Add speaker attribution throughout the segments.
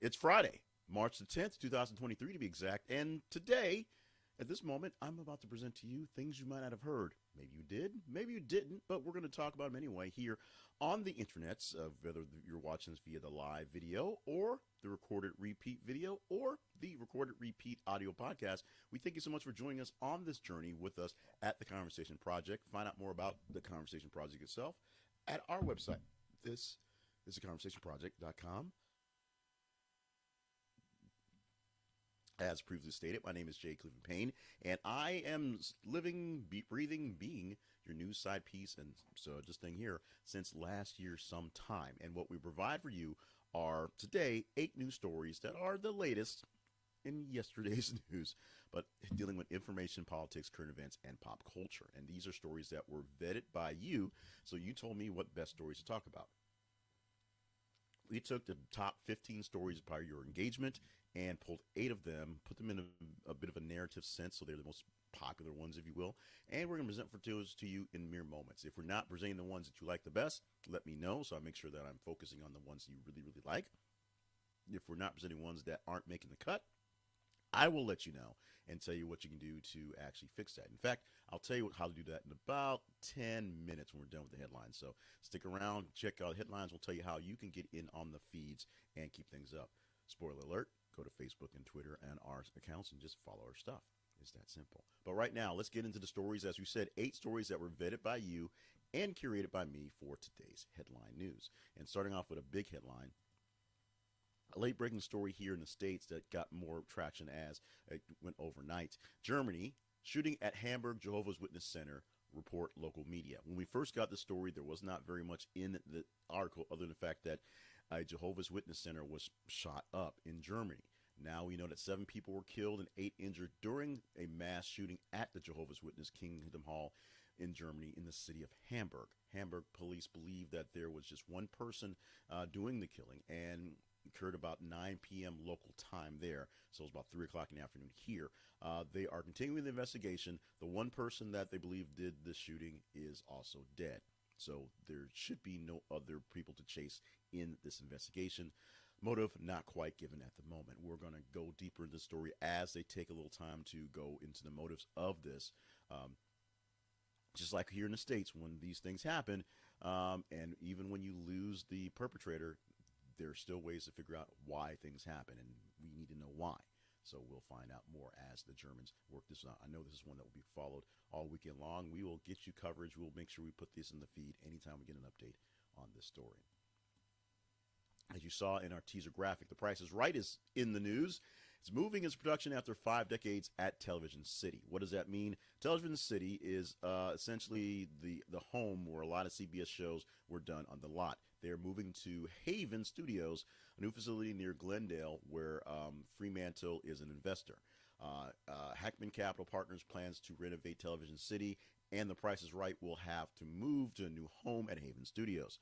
Speaker 1: It's Friday, March the 10th, 2023 to be exact. And today, at this moment, I'm about to present to you things you might not have heard. Maybe you did, maybe you didn't, but we're going to talk about them anyway here on the internets, whether you're watching this via the live video or the recorded repeat video or the recorded repeat audio podcast. We thank you so much for joining us on this journey with us at the Conversation Project. Find out more about the Conversation Project itself at our website. This is theconversationproject.com. As previously stated, my name is Jay Cleveland Payne, and I am living, breathing, being your news side piece and so just thing here since last year sometime. And what we provide for you are today 8 news stories that are the latest in yesterday's news, but dealing with information, politics, current events, and pop culture. And these are stories that were vetted by you, so you told me what best stories to talk about. We took the top 15 stories by your engagement and pulled 8 of them, put them in a bit of a narrative sense, so they're the most popular ones, if you will, and we're going to present for those to you in mere moments. If we're not presenting the ones that you like the best, let me know, so I make sure that I'm focusing on the ones you really, really like. If we're not presenting ones that aren't making the cut, I will let you know and tell you what you can do to actually fix that. In fact, I'll tell you how to do that in about 10 minutes when we're done with the headlines. So stick around, check out the headlines. We'll tell you how you can get in on the feeds and keep things up. Spoiler alert, go to Facebook and Twitter and our accounts and just follow our stuff. It's that simple. But right now, let's get into the stories. As we said, 8 stories that were vetted by you and curated by me for today's headline news. And starting off with a big headline, a late breaking story here in the States that got more traction as it went overnight. Germany, shooting at Hamburg Jehovah's Witness Center, report local media. When we first got the story, there was not very much in the article other than the fact that a Jehovah's Witness Center was shot up in Germany. Now we know that 7 people were killed and 8 injured during a mass shooting at the Jehovah's Witness Kingdom Hall in Germany in the city of Hamburg. Hamburg police believe that there was just one person doing the killing, and occurred about 9 p.m. local time there, so it was about 3 o'clock in the afternoon here. They are continuing the investigation. The one person that they believe did the shooting is also dead, so there should be no other people to chase in this investigation. Motive not quite given at the moment. We're going to go deeper into the story as they take a little time to go into the motives of this. Just like here in the States, when these things happen, and even when you lose the perpetrator, there are still ways to figure out why things happen, and we need to know why. So we'll find out more as the Germans work this out. I know this is one that will be followed all weekend long. We will get you coverage. We'll make sure we put this in the feed anytime we get an update on this story. As you saw in our teaser graphic, The Price is Right is in the news. It's moving its production after 5 decades at Television City. What does that mean? Television City is essentially the home where a lot of CBS shows were done on the lot. They're moving to Haven Studios, a new facility near Glendale where Fremantle is an investor. Hackman Capital Partners plans to renovate Television City, and The Price is Right will have to move to a new home at Haven Studios.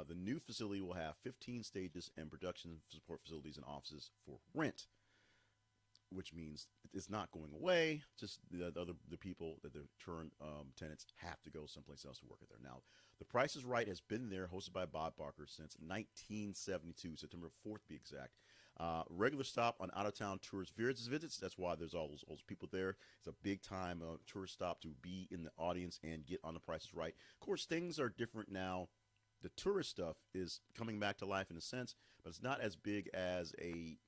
Speaker 1: The new facility will have 15 stages and production support facilities and offices for rent, which means it's not going away. Just the people, the current tenants, have to go someplace else to work at there. Now, The Price is Right has been there, hosted by Bob Barker, since 1972, September 4th to be exact. Regular stop on out-of-town tourist visits. That's why there's all those people there. It's a big-time tourist stop to be in the audience and get on The Price is Right. Of course, things are different now. The tourist stuff is coming back to life in a sense, but it's not as big as a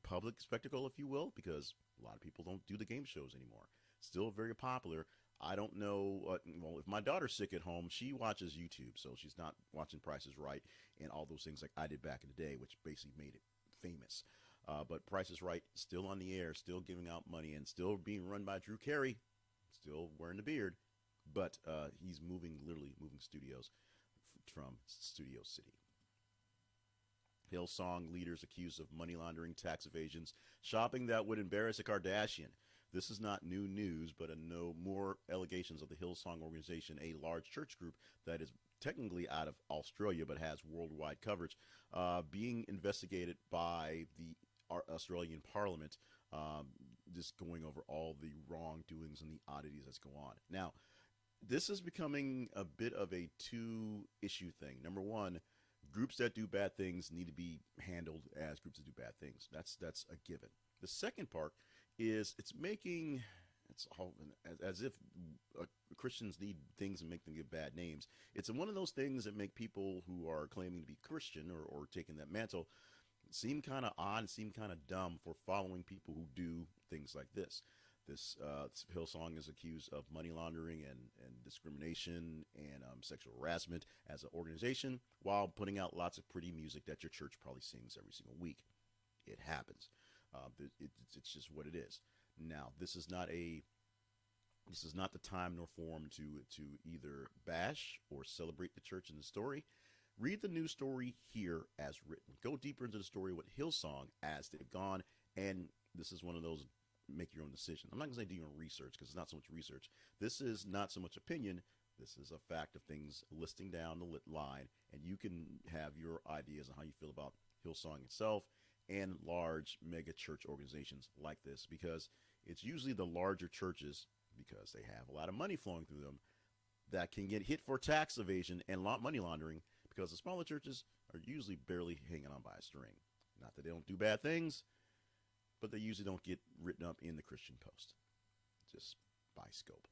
Speaker 1: public spectacle, if you will, because a lot of people don't do the game shows anymore. Still very popular. I don't know, well, if my daughter's sick at home, she watches YouTube, so she's not watching Price is Right and all those things like I did back in the day, which basically made it famous. But Price is Right, still on the air, still giving out money, and still being run by Drew Carey, still wearing the beard, but he's literally moving studios from Studio City. Hillsong leaders accused of money laundering, tax evasions, shopping that would embarrass a Kardashian. This is not new news, but no more allegations of the Hillsong organization, a large church group that is technically out of Australia but has worldwide coverage, being investigated by the Australian Parliament, just going over all the wrongdoings and the oddities that's going on. Now, this is becoming a bit of a two-issue thing. Number one, Groups that do bad things need to be handled as groups that do bad things. That's a given. The second part is it's making it's all as if Christians need things and make them get bad names. It's one of those things that make people who are claiming to be Christian or taking that mantle seem kind of odd, seem kind of dumb for following people who do things like this. This Hillsong is accused of money laundering and discrimination and sexual harassment as an organization while putting out lots of pretty music that your church probably sings every single week. It happens. It's just what it is. Now, this is not the time nor form to either bash or celebrate the church in the story. Read the news story here as written. Go deeper into the story with Hillsong as they've gone, and this is one of those make your own decision. I'm not going to say do your own research because it's not so much research. This is not so much opinion. This is a fact of things listing down the line, and you can have your ideas on how you feel about Hillsong itself and large mega church organizations like this, because it's usually the larger churches, because they have a lot of money flowing through them, that can get hit for tax evasion and money laundering, because the smaller churches are usually barely hanging on by a string. Not that they don't do bad things, but they usually don't get written up in the Christian Post, just by scope.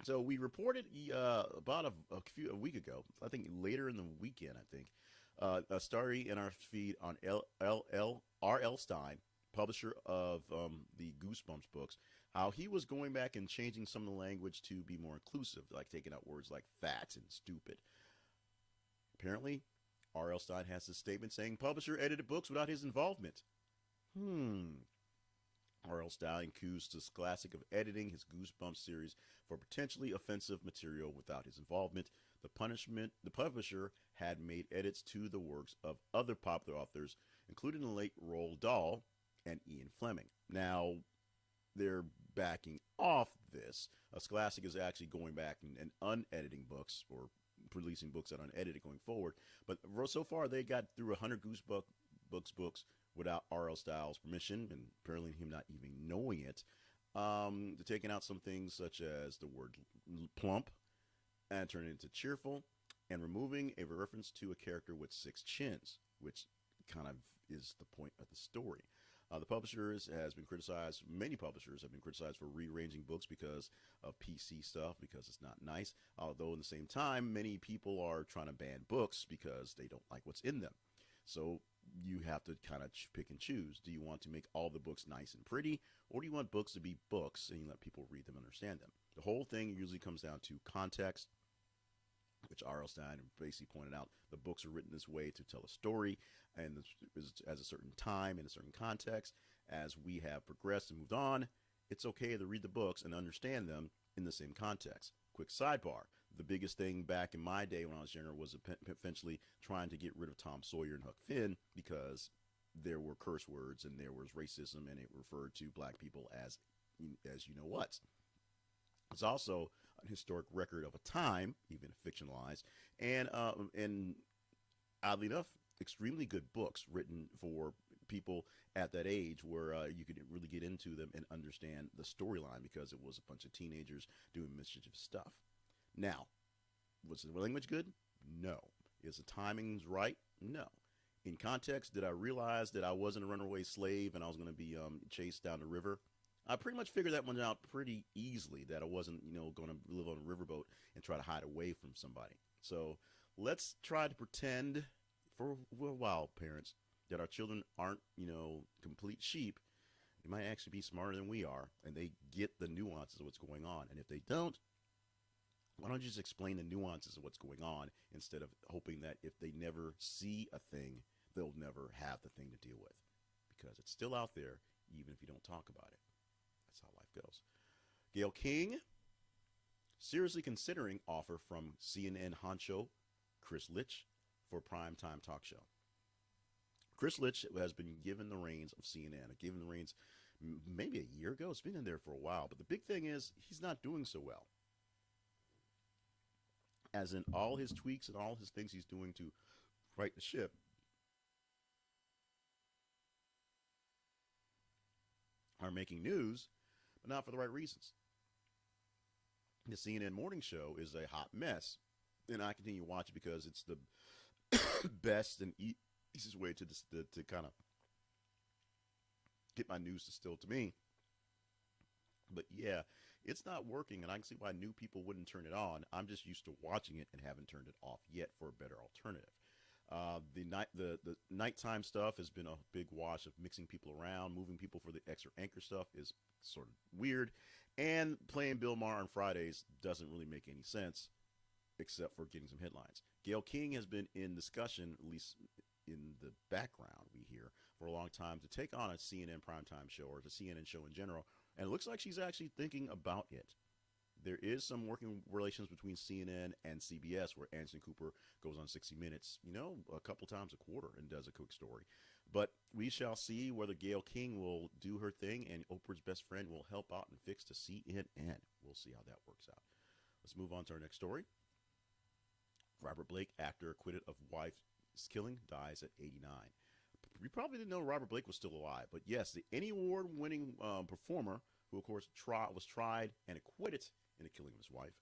Speaker 1: So we reported about a week ago, I think later in the weekend, a story in our feed on R.L. Stine, publisher of the Goosebumps books, how he was going back and changing some of the language to be more inclusive, like taking out words like fat and stupid. Apparently, R.L. Stine has this statement saying publisher edited books without his involvement. R.L. Stine accused the Scholastic of editing his Goosebumps series for potentially offensive material without his involvement. The publisher had made edits to the works of other popular authors, including the late Roald Dahl and Ian Fleming. Now, they're backing off this. Scholastic is actually going back and unediting books, or releasing books that are unedited going forward. But so far, they got through 100 Goosebumps books without R.L. Stiles' permission, and apparently him not even knowing it. They're taking out some things such as the word plump and turning it into cheerful, and removing a reference to a character with 6 chins, which kind of is the point of the story. The publishers has been criticized. Many publishers have been criticized for rearranging books because of PC stuff, because it's not nice. Although at the same time, many people are trying to ban books because they don't like what's in them. So you have to kind of pick and choose. Do you want to make all the books nice and pretty, or do you want books to be books and you let people read them and understand them? The whole thing usually comes down to context, which R.L. Stine basically pointed out. The books are written this way to tell a story and as a certain time in a certain context. As we have progressed and moved on, it's okay to read the books and understand them in the same context. Quick sidebar. The biggest thing back in my day when I was younger was eventually trying to get rid of Tom Sawyer and Huck Finn, because there were curse words and there was racism, and it referred to black people as you know what. It's also a historic record of a time, even fictionalized, and oddly enough, extremely good books written for people at that age where you could really get into them and understand the storyline, because it was a bunch of teenagers doing mischievous stuff. Now, was the language good? No. Is the timings right? No. In context, did I realize that I wasn't a runaway slave and I was going to be chased down the river? I pretty much figured that one out pretty easily, that I wasn't, going to live on a riverboat and try to hide away from somebody. So let's try to pretend for a while, parents, that our children aren't, complete sheep. They might actually be smarter than we are, and they get the nuances of what's going on. And if they don't, why don't you just explain the nuances of what's going on, instead of hoping that if they never see a thing, they'll never have the thing to deal with, because it's still out there, even if you don't talk about it. That's how life goes. Gayle King seriously considering offer from CNN honcho Chris Licht for primetime talk show. Chris Licht has been given the reins of CNN, given the reins maybe a year ago. It's been in there for a while, but the big thing is he's not doing so well. As in all his tweaks and all his things he's doing to right the ship are making news, but not for the right reasons. The CNN morning show is a hot mess, and I continue to watch it because it's the best and easiest way to kind of get my news distilled to me. But yeah, it's not working, and I can see why new people wouldn't turn it on. I'm just used to watching it and haven't turned it off yet for a better alternative. The nighttime stuff has been a big wash of mixing people around, moving people for the extra anchor stuff is sort of weird, and playing Bill Maher on Fridays doesn't really make any sense except for getting some headlines. Gayle King has been in discussion, at least in the background, we hear, for a long time to take on a CNN primetime show or the CNN show in general, and it looks like she's actually thinking about it. There is some working relations between CNN and CBS where Anderson Cooper goes on 60 Minutes, a couple times a quarter and does a quick story. But we shall see whether Gayle King will do her thing and Oprah's best friend will help out and fix the CNN. We'll see how that works out. Let's move on to our next story. Robert Blake, actor acquitted of wife's killing, dies at 89. We probably didn't know Robert Blake was still alive, but yes, the Emmy Award-winning performer, who of course was tried and acquitted in the killing of his wife,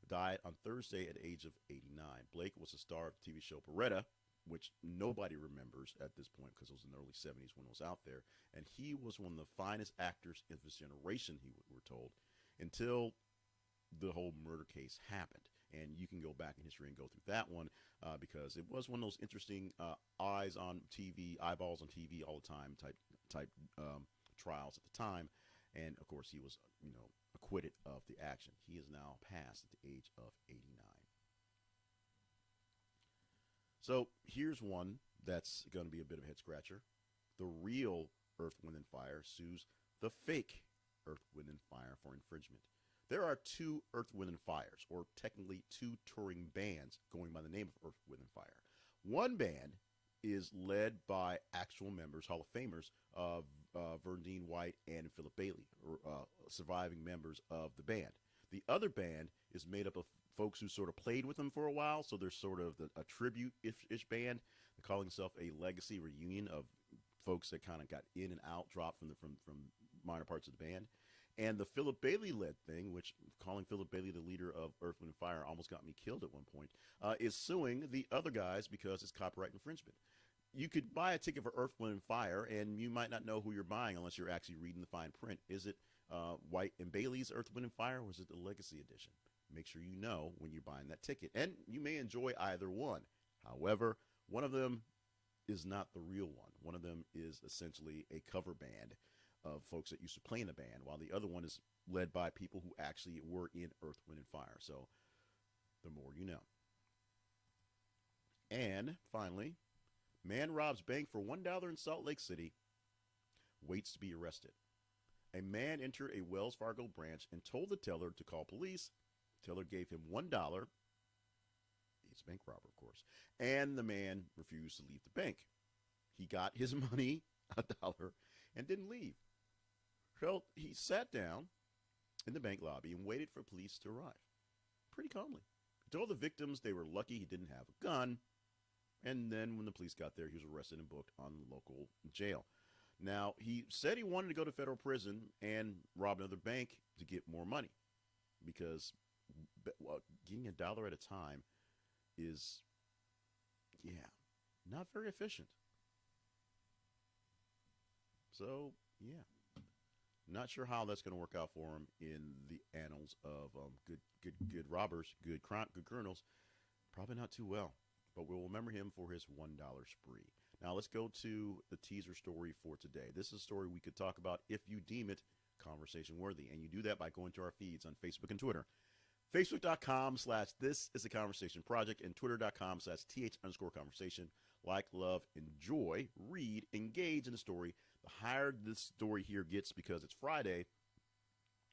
Speaker 1: died on Thursday at the age of 89. Blake was a star of the TV show Beretta, which nobody remembers at this point because it was in the early 70s when it was out there, and he was one of the finest actors of his generation, we're told, until the whole murder case happened. And you can go back in history and go through that one because it was one of those interesting eyeballs on TV all the time type trials at the time. And of course, he was acquitted of the action. He is now passed at the age of 89. So here's one that's going to be a bit of a head scratcher. The real Earth, Wind, and Fire sues the fake Earth, Wind, and Fire for infringement. There are two Earth, Wind, and Fires, or technically two touring bands going by the name of Earth, Wind, and Fire. One band is led by actual members, Hall of Famers, of Verdine White and Philip Bailey, surviving members of the band. The other band is made up of folks who sort of played with them for a while, so they're sort of a tribute-ish band. They're calling themselves a legacy reunion of folks that kind of got in and out, dropped from minor parts of the band. And the Philip Bailey-led thing, which calling Philip Bailey the leader of Earth, Wind, and Fire almost got me killed at one point, is suing the other guys because it's copyright infringement. You could buy a ticket for Earth, Wind, and Fire, and you might not know who you're buying unless you're actually reading the fine print. Is it White and Bailey's Earth, Wind, and Fire, or is it the Legacy Edition? Make sure you know when you're buying that ticket. And you may enjoy either one. However, one of them is not the real one. One of them is essentially a cover band of folks that used to play in the band, while the other one is led by people who actually were in Earth, Wind, and Fire. So the more you know. And finally, man robs bank for $1 in Salt Lake City, waits to be arrested. A man entered a Wells Fargo branch and told the teller to call police. The teller gave him $1. He's a bank robber, of course. And the man refused to leave the bank. He got his money, $1, and didn't leave. So he sat down in the bank lobby and waited for police to arrive. Pretty calmly. He told the victims they were lucky he didn't have a gun. And then when the police got there, he was arrested and booked on local jail. Now, he said he wanted to go to federal prison and rob another bank to get more money. Because getting $1 at a time is, not very efficient. So, not sure how that's going to work out for him in the annals of good robbers, good criminals. Probably not too well, but we'll remember him for his $1 spree. Now let's go to the teaser story for today. This is a story we could talk about if you deem it conversation worthy, and you do that by going to our feeds on Facebook and Twitter. Facebook.com/This Is a Conversation Project and Twitter.com/th_conversation. Like, love, enjoy, read, engage in the story. The higher this story here gets because it's Friday,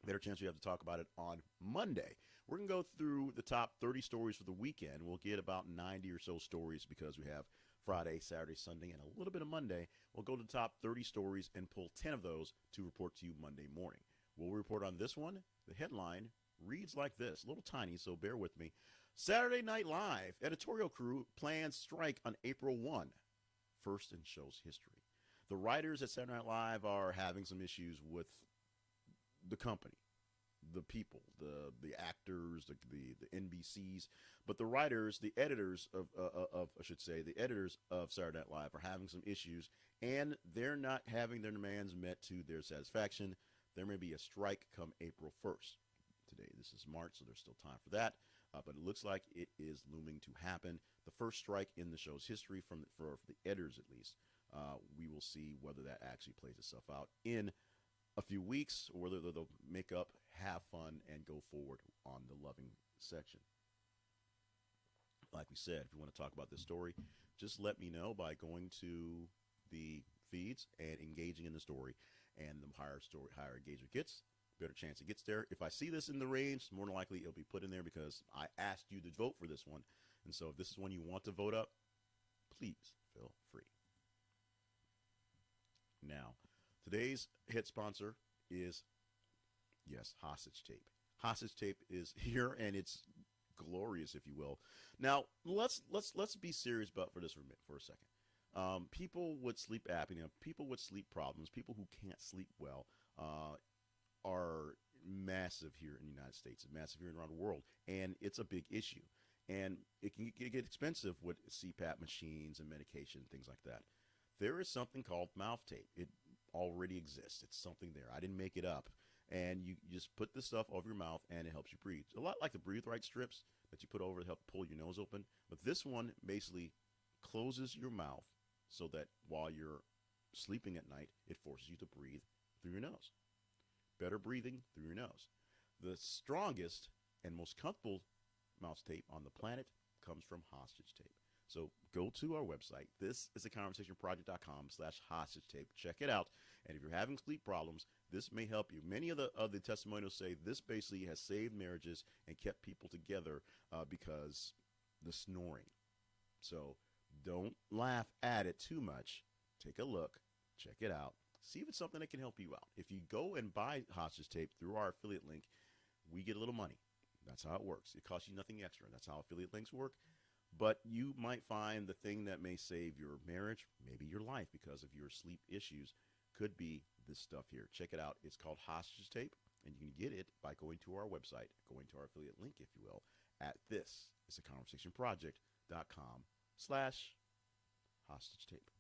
Speaker 1: better chance we have to talk about it on Monday. We're going to go through the top 30 stories for the weekend. We'll get about 90 or so stories because we have Friday, Saturday, Sunday, and a little bit of Monday. We'll go to the top 30 stories and pull 10 of those to report to you Monday morning. We'll report on this one. The headline reads like this, a little tiny, so bear with me. Saturday Night Live editorial crew plans strike on April 1, first in show's history. The writers at Saturday Night Live are having some issues with the company. the people, the actors, the NBCs, but the writers, the editors of I should say, the editors of Saturday Night Live are having some issues, and they're not having their demands met to their satisfaction. There may be a strike come April 1st. Today, this is March, so there's still time for that. But it looks like it is looming to happen. The first strike in the show's history, for the editors at least. We will see whether that actually plays itself out in a few weeks, or whether they'll make up, have fun, and go forward on the loving section. Like we said, if you want to talk about this story, just let me know by going to the feeds and engaging in the story. And the higher engagement gets, better chance it gets there. If I see this in the range, more than likely it'll be put in there because I asked you to vote for this one. And so if this is one you want to vote up, please feel free. Now, today's hit sponsor is, yes, Hostage Tape. Hostage Tape is here, and it's glorious, if you will. Now, let's be serious about for a second. People with sleep apnea, people with sleep problems, people who can't sleep well, are massive here in the United States, and massive here around the world, and it's a big issue. And it can get expensive with CPAP machines and medication, things like that. There is something called mouth tape. It already exists. It's something there. I didn't make it up. And you just put this stuff over your mouth, and it helps you breathe. A lot like the Breathe Right strips that you put over to help pull your nose open. But this one basically closes your mouth so that while you're sleeping at night, it forces you to breathe through your nose. Better breathing through your nose. The strongest and most comfortable mouth tape on the planet comes from Hostage Tape. So go to our website. This is theconversationproject.com/hostage tape. Check it out. And if you're having sleep problems, this may help you. Many of the testimonials say this basically has saved marriages and kept people together because the snoring. So don't laugh at it too much. Take a look. Check it out. See if it's something that can help you out. If you go and buy Hostage Tape through our affiliate link, we get a little money. That's how it works. It costs you nothing extra. That's how affiliate links work. But you might find the thing that may save your marriage, maybe your life because of your sleep issues, could be this stuff here. Check it out. It's called Hostage Tape, and you can get it by going to our website, going to our affiliate link, if you will, at thisistheconversationproject.com/hostage tape.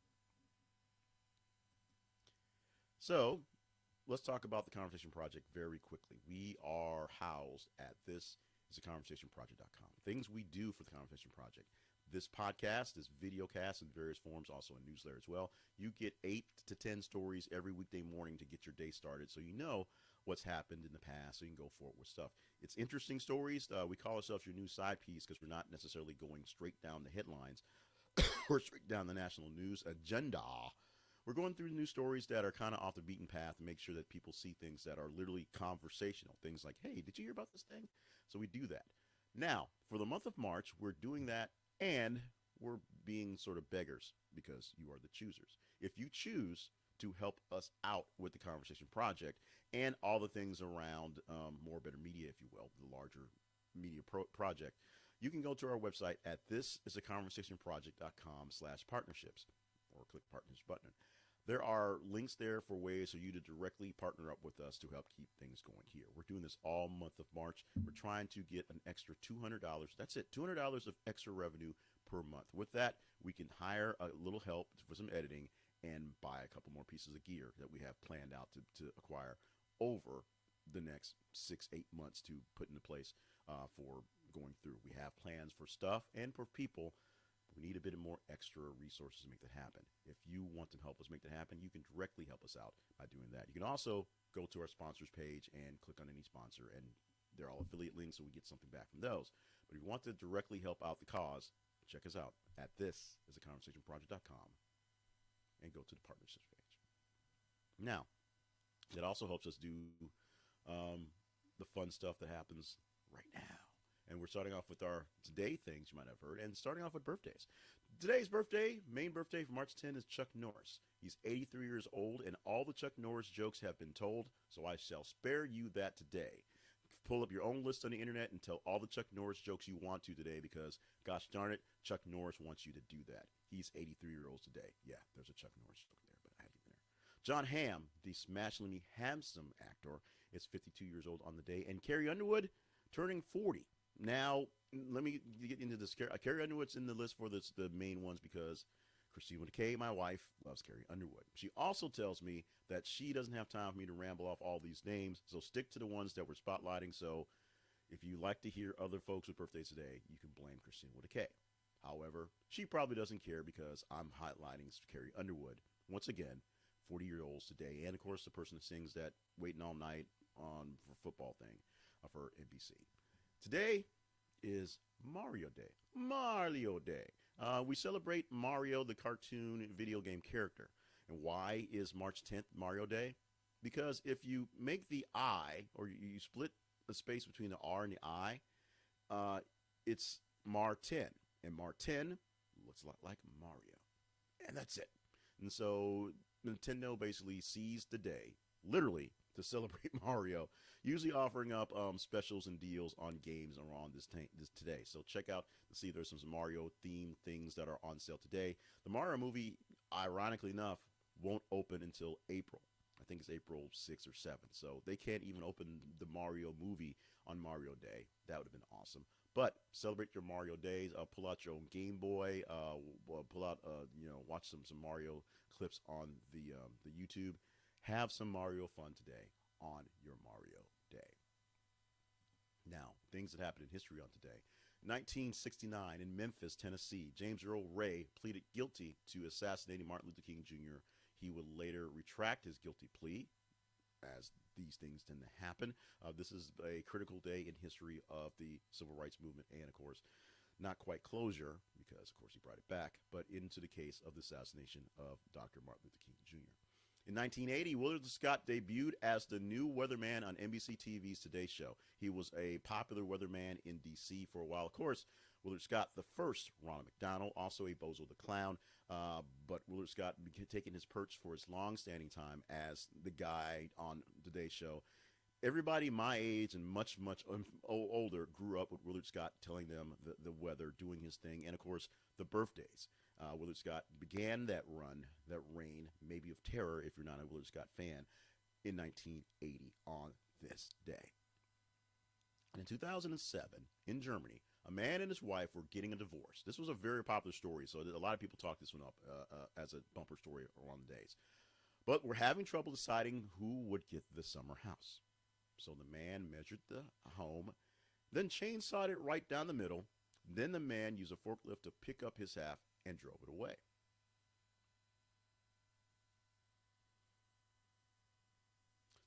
Speaker 1: So let's talk about the Conversation Project very quickly. We are housed at thisistheconversationproject.com. Things we do for the Conversation Project. This podcast, this video cast in various forms, also a newsletter as well. You get 8 to 10 stories every weekday morning to get your day started so you know what's happened in the past so you can go forward with stuff. It's interesting stories. We call ourselves your news side piece because we're not necessarily going straight down the headlines or straight down the national news agenda. We're going through news stories that are kind of off the beaten path to make sure that people see things that are literally conversational. Things like, hey, did you hear about this thing? So we do that. Now, for the month of March, we're doing that, and we're being sort of beggars because you are the choosers. If you choose to help us out with the Conversation Project and all the things around More Better Media, if you will, the larger media project, you can go to our website at thisistheconversationproject.com/partnerships or click partners button. There are links there for ways for you to directly partner up with us to help keep things going here. We're doing this all month of March. We're trying to get an extra $200. That's it, $200 of extra revenue per month. With that, we can hire a little help for some editing and buy a couple more pieces of gear that we have planned out to acquire over the next 6-8 months to put into place for going through. We have plans for stuff and for people. We need a bit more extra resources to make that happen. If you want to help us make that happen, you can directly help us out by doing that. You can also go to our sponsors page and click on any sponsor, and they're all affiliate links, so we get something back from those. But if you want to directly help out the cause, check us out at thisistheconversationproject.com and go to the partnerships page. Now, it also helps us do the fun stuff that happens right now. And we're starting off with our today things you might have heard, and starting off with birthdays. Today's birthday, main birthday for March 10th, is Chuck Norris. He's 83 years old, and all the Chuck Norris jokes have been told, so I shall spare you that today. Pull up your own list on the internet and tell all the Chuck Norris jokes you want to today because, gosh darn it, Chuck Norris wants you to do that. He's 83 years old today. Yeah, there's a Chuck Norris joke there, but I had to get there. John Hamm, the smashingly handsome actor, is 52 years old on the day. And Carrie Underwood turning 40. Now, let me get into this. Carrie Underwood's in the list for the main ones because Christine McKay, my wife, loves Carrie Underwood. She also tells me that she doesn't have time for me to ramble off all these names, so stick to the ones that we're spotlighting. So if you like to hear other folks with birthdays today, you can blame Christine with a K. However, she probably doesn't care because I'm highlighting Carrie Underwood. Once again, 40-year-olds today, and of course the person that sings that Waiting All Night on for football thing for NBC. Today is Mario Day. Mario Day. We celebrate Mario, the cartoon video game character. And why is March 10th Mario Day? Because if you make the I, or you split the space between the R and the I, it's Mar-10. And Mar-10 looks a lot like Mario. And that's it. And so Nintendo basically seized the day, literally, to celebrate Mario, usually offering up specials and deals on games around this today. So check out to see if there's some Mario themed things that are on sale today. The Mario movie, ironically enough, won't open until April. I think it's April 6th or 7th. So they can't even open the Mario movie on Mario Day. That would have been awesome. But celebrate your Mario days. Pull out your own Game Boy. Pull out, watch some Mario clips on the YouTube. Have some Mario fun today on your Mario Day. Now, things that happened in history on today. 1969 in Memphis, Tennessee, James Earl Ray pleaded guilty to assassinating Martin Luther King Jr. He would later retract his guilty plea, as these things tend to happen. This is a critical day in history of the civil rights movement, and of course, not quite closure, because of course he brought it back, but into the case of the assassination of Dr. Martin Luther King Jr. In 1980, Willard Scott debuted as the new weatherman on NBC TV's Today Show. He was a popular weatherman in D.C. for a while. Of course, Willard Scott, the first Ronald McDonald, also a Bozo the Clown, but Willard Scott taking his perch for his long-standing time as the guy on Today's Show. Everybody my age and much, much older grew up with Willard Scott telling them the weather, doing his thing, and, of course, the birthdays. Willard Scott began that reign, maybe of terror if you're not a Willard Scott fan, in 1980 on this day. And in 2007, in Germany, a man and his wife were getting a divorce. This was a very popular story, so a lot of people talked this one up as a bumper story around the days. But we're having trouble deciding who would get the summer house. So the man measured the home, then chainsawed it right down the middle. Then the man used a forklift to pick up his half and drove it away.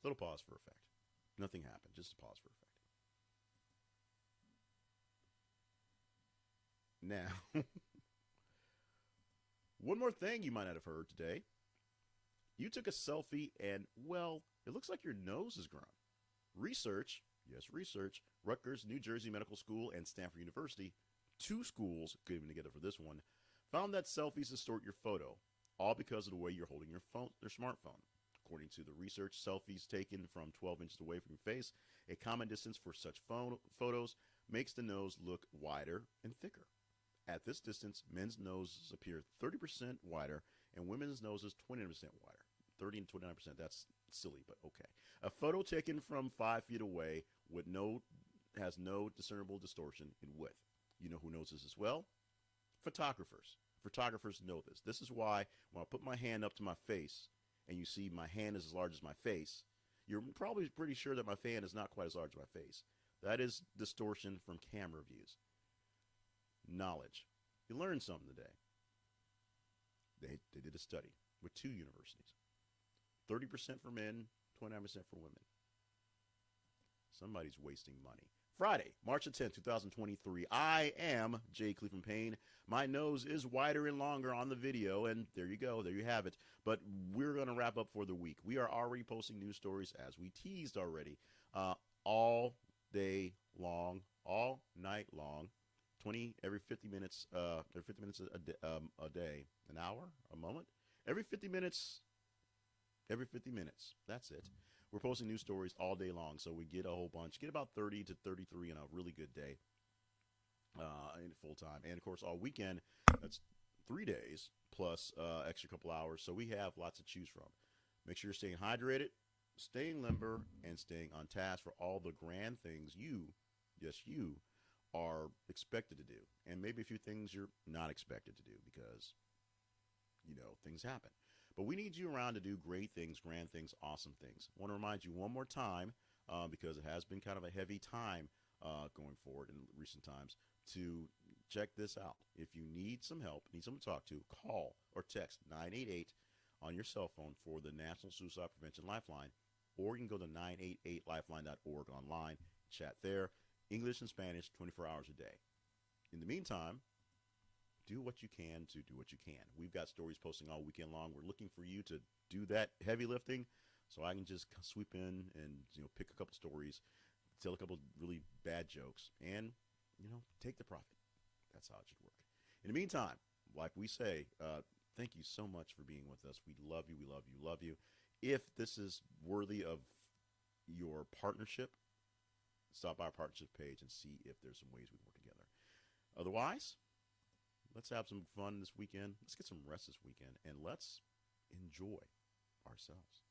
Speaker 1: Little pause for effect. Nothing happened, just a pause for effect. Now, one more thing you might not have heard today. You took a selfie and, well, it looks like your nose is grown. Research, Rutgers, New Jersey Medical School, and Stanford University, two schools getting together for this one, found that selfies distort your photo, all because of the way you're holding your smartphone. According to the research, selfies taken from 12 inches away from your face, a common distance for such photos, makes the nose look wider and thicker. At this distance, men's noses appear 30% wider, and women's noses 29% wider. 30 and 29%, that's silly, but okay. A photo taken from 5 feet away has no discernible distortion in width. You know who knows this as well? Photographers. Photographers know this. This is why when I put my hand up to my face and you see my hand is as large as my face, you're probably pretty sure that my hand is not quite as large as my face. That is distortion from camera views. Knowledge. You learned something today. They did a study with 2 universities. 30% for men, 29% for women. Somebody's wasting money. Friday, March 10th, 2023. I am Jay Cleveland Payne. My nose is wider and longer on the video, and there you go. There you have it. But we're going to wrap up for the week. We are already posting news stories, as we teased already, all day long, all night long, every 50 minutes, every 50 minutes a day, an hour, a moment, every 50 minutes. That's it. We're posting news stories all day long, so we get a whole bunch. Get about 30 to 33 in a really good day, in full time. And, of course, all weekend, that's 3 days plus extra couple hours. So we have lots to choose from. Make sure you're staying hydrated, staying limber, and staying on task for all the grand things you, yes, you, are expected to do. And maybe a few things you're not expected to do because, things happen. But we need you around to do great things, grand things, awesome things. I want to remind you one more time, because it has been kind of a heavy time going forward in recent times, to check this out. If you need some help, need someone to talk to, call or text 988 on your cell phone for the National Suicide Prevention Lifeline, or you can go to 988lifeline.org online, chat there, English and Spanish, 24 hours a day. In the meantime, do what you can to do what you can. We've got stories posting all weekend long. We're looking for you to do that heavy lifting, so I can just sweep in and pick a couple stories, tell a couple really bad jokes, and take the profit. That's how it should work. In the meantime, like we say, thank you so much for being with us. We love you. We love you. Love you. If this is worthy of your partnership, stop our partnership page and see if there's some ways we can work together. Otherwise, let's have some fun this weekend. Let's get some rest this weekend, and let's enjoy ourselves.